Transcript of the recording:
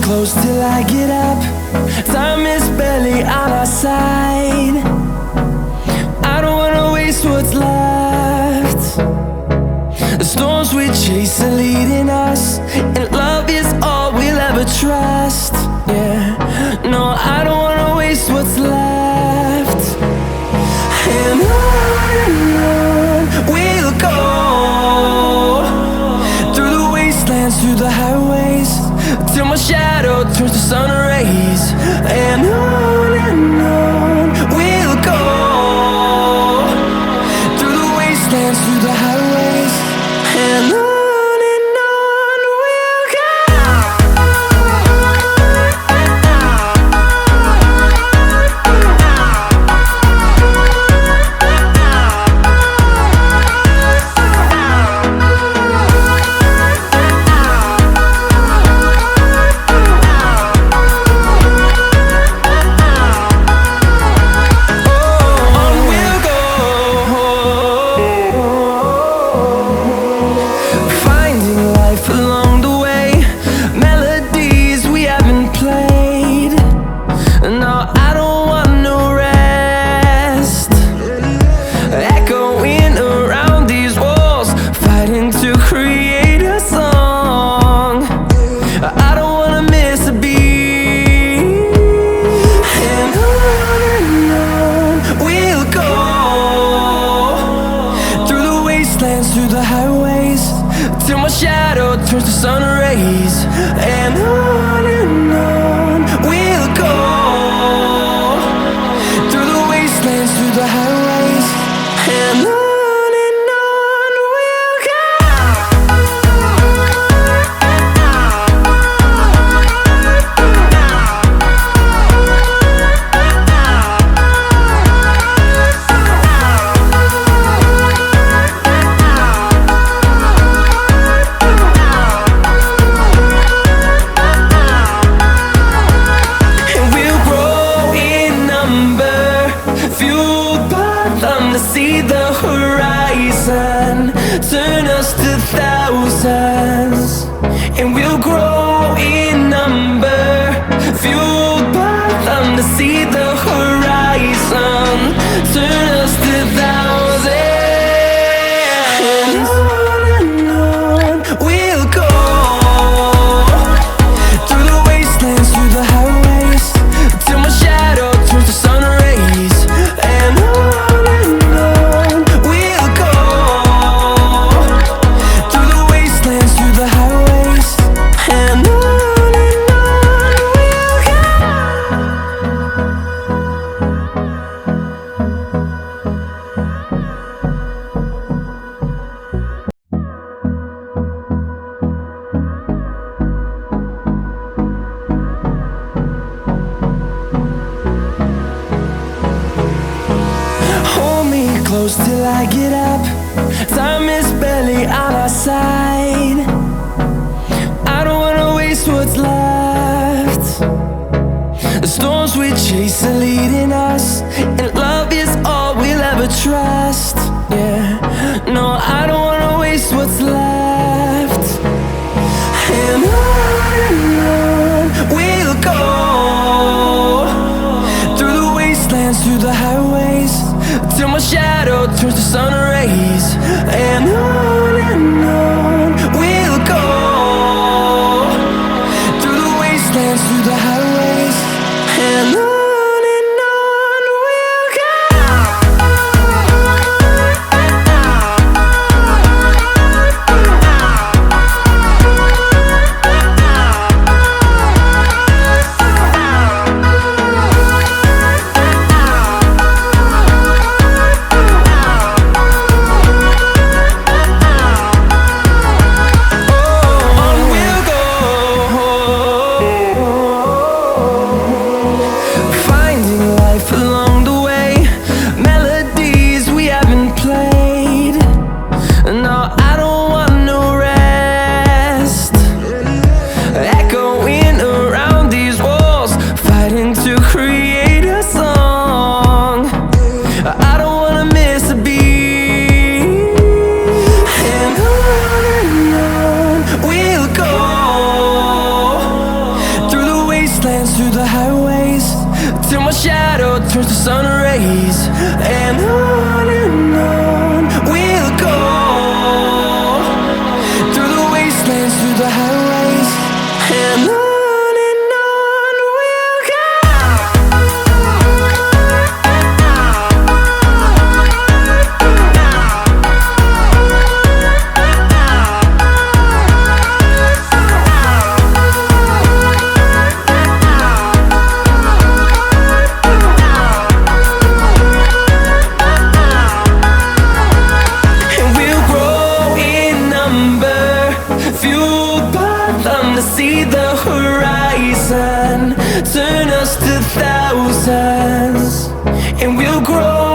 close till I get up. Time is barely on our side. I don't wanna waste what's left. The storms we chase are leading us, and love is all we'll ever trust. Yeah, no, I don't wanna waste what's left. And on we'll go, through the wastelands, through the highways, till my shadow turns to sun rays. And on we'll go, through the wastelands, through the highways, and on. Through the highways, till my shadow turns to sun rays. And on we'll go, through the wastelands, through the highways, and on we'll go. See the horizon turn us to thousands, and we'll grow in number, fueled by them to see the horizon turn us to thousands. And on we'll go, through the wastelands, through the highways, till my shadow turns to sun rays. And on close till I get up. Time is barely on our side. I don't wanna waste what's left. The storms we chase are leading us, and love is all we'll ever trust. Yeah, no, I don't wanna waste what's left. And on we'll go, through the wastelands, through the highways, till my shadow turns to sun rays. And on we'll go, through the wastelands, through the highways, and on we'll go. till my shadow turns to sun rays. And on we'll go, through the wastelands, through the highways. And on we'll go. To see the horizon turn us to thousands, and we'll grow